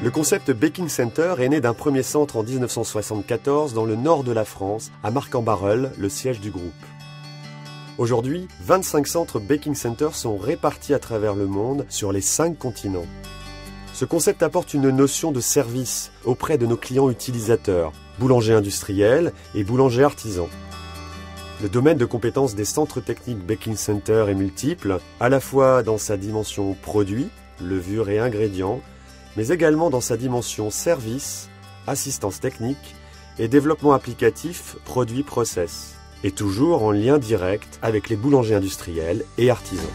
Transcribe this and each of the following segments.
Le concept Baking Center est né d'un premier centre en 1974 dans le nord de la France, à Marcq-en-Barœul, le siège du groupe. Aujourd'hui, 25 centres Baking Center sont répartis à travers le monde sur les 5 continents. Ce concept apporte une notion de service auprès de nos clients utilisateurs, boulangers industriels et boulangers artisans. Le domaine de compétence des centres techniques Baking Center est multiple, à la fois dans sa dimension produit, levure et ingrédients, mais également dans sa dimension service, assistance technique et développement applicatif produit-process, et toujours en lien direct avec les boulangers industriels et artisans.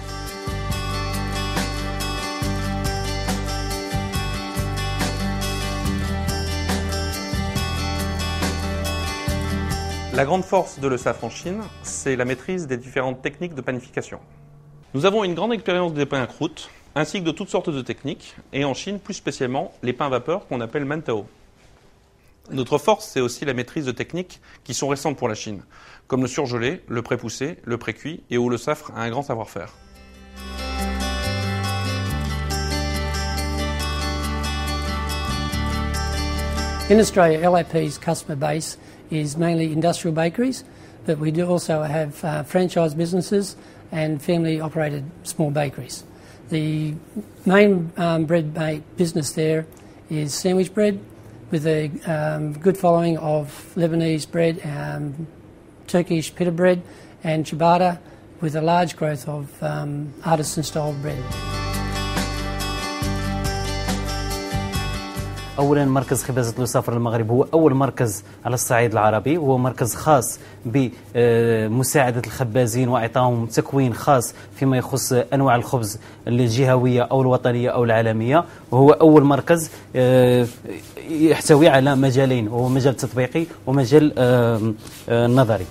La grande force de Le Safre en Chine, c'est la maîtrise des différentes techniques de panification. Nous avons une grande expérience des pains à croûte, ainsi que de toutes sortes de techniques, et en Chine plus spécialement les pains à vapeur qu'on appelle mantao. Notre force, c'est aussi la maîtrise de techniques qui sont récentes pour la Chine, comme le surgelé, le pré-poussé, le pré-cuit, et où Le Safre a un grand savoir-faire. In Australia, LAP's customer base is mainly industrial bakeries, but we do also have franchise businesses and family-operated small bakeries. The main bread business there is sandwich bread, with a good following of Lebanese bread, Turkish pita bread, and ciabatta, with a large growth of artisan-style bread. أولاً مركز خبازة لو سافر المغرب هو أول مركز على الصعيد العربي، وهو مركز خاص بمساعدة الخبازين وإعطائهم تكوين خاص فيما يخص أنواع الخبز الجهوية أو الوطنية أو العالمية، وهو أول مركز يحتوي على مجالين، وهو مجال تطبيقي ومجال نظري.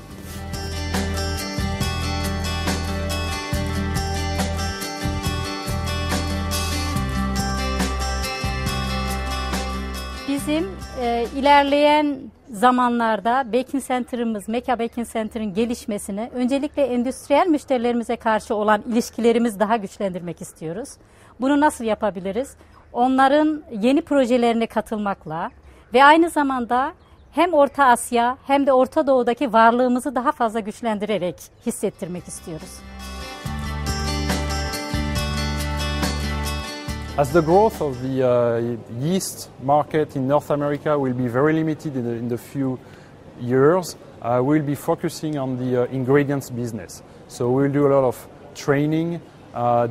Bizim ilerleyen zamanlarda Baking Center'ımız, Meka Baking Center'ın gelişmesini öncelikle endüstriyel müşterilerimize karşı olan ilişkilerimizi daha güçlendirmek istiyoruz. Bunu nasıl yapabiliriz? Onların yeni projelerine katılmakla ve aynı zamanda hem Orta Asya hem de Orta Doğu'daki varlığımızı daha fazla güçlendirerek hissettirmek istiyoruz. As the growth of the yeast market in North America will be very limited in the few years, we'll be focusing on the ingredients business. So we'll do a lot of training,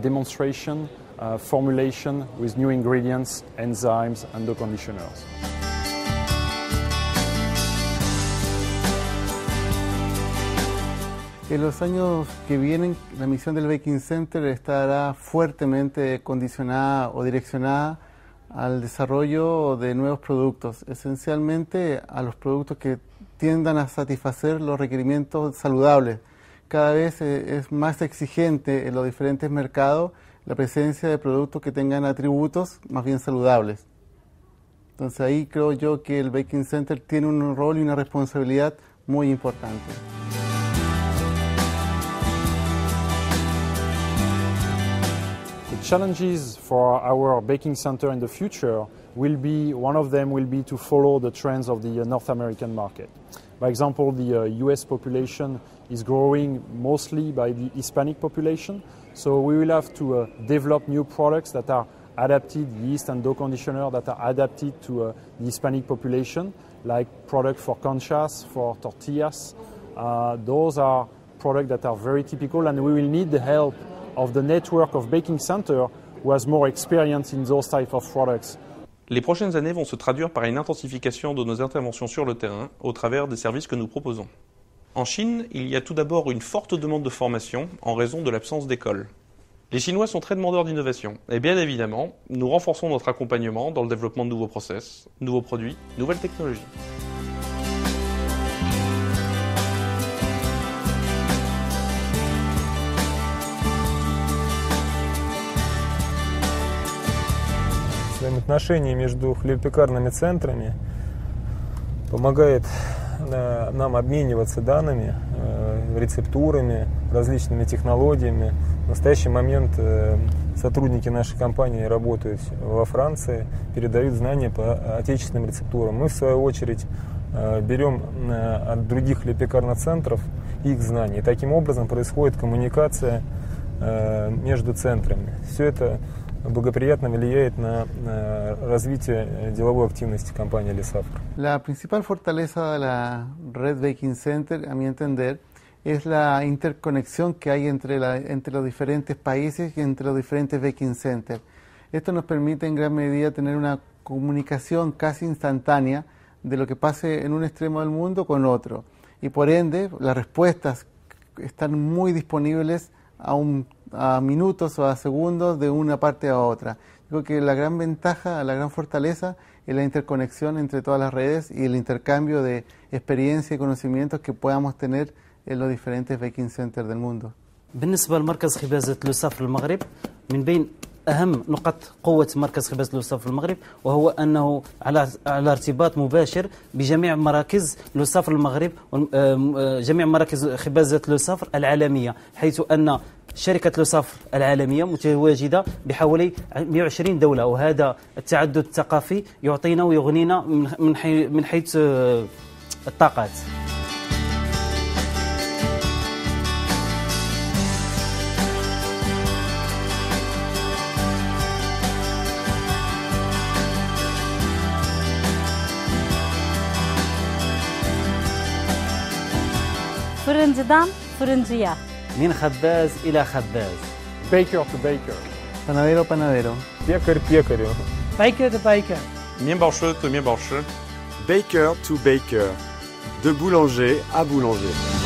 demonstration, formulation with new ingredients, enzymes and dough conditioners. En los años que vienen, la misión del Baking Center estará fuertemente condicionada o direccionada al desarrollo de nuevos productos, esencialmente a los productos que tiendan a satisfacer los requerimientos saludables. Cada vez es más exigente en los diferentes mercados la presencia de productos que tengan atributos más bien saludables. Entonces ahí creo yo que el Baking Center tiene un rol y una responsabilidad muy importante. Challenges for our baking center in the future will be, one of them will be to follow the trends of the North American market. By example, the US population is growing mostly by the Hispanic population, so we will have to develop new products that are adapted, yeast and dough conditioner that are adapted to the Hispanic population, like products for conchas, for tortillas. Those are products that are very typical, and we will need the help of the network of Baking Center who has more experience in those type of products. Les prochaines années vont se traduire par une intensification de nos interventions sur le terrain au travers des services que nous proposons. En Chine, il y a tout d'abord une forte demande de formation en raison de l'absence d'écoles. Les Chinois sont très demandeurs d'innovation et bien évidemment, nous renforçons notre accompagnement dans le développement de nouveaux process, nouveaux produits, nouvelles technologies. Взаимоотношения между хлебопекарными центрами помогает нам обмениваться данными, рецептурами, различными технологиями. В настоящий момент сотрудники нашей компании работают во Франции, передают знания по отечественным рецептурам. Мы, в свою очередь, берем от других хлебопекарных-центров их знания. И таким образом происходит коммуникация между центрами. Все это благоприятно влияет на развитие деловой активности компании Lysafra. La principal fortaleza de la red Baking Center, a mi entender, es la interconexión que hay entre los diferentes países y entre los diferentes baking centers. Esto nos permite en gran medida tener una comunicación casi instantánea de lo que pase en un extremo del mundo con otro. Y por ende, las respuestas están muy disponibles a minutos o a segundos de una parte a otra. Creo que la gran ventaja, la gran fortaleza es la interconexión entre todas las redes y el intercambio de experiencia y conocimientos que podamos tener en los diferentes baking centers del mundo. بالنسبة لمركز خبازة لوسافر المغرب، من بين أهم نقط قوة مركز خبازة لوسافر المغرب وهو أنه على ارتباط مباشر بجميع مراكز لوسافر المغرب وجميع مراكز خبازة لوسافر العالمية، حيث أن شركة لوسافر العالمية متواجدة بحوالي 120 دولة، وهذا التعدد الثقافي يعطينا ويغنينا من حيث الطاقات. Fırıncıdan fırıncıya. من خباز إلى خباز. Baker to baker. Panadero, panadero. Пекарь пекарю. Baker to baker. 面包师 to 面包师。 Baker to baker. De boulanger à boulanger.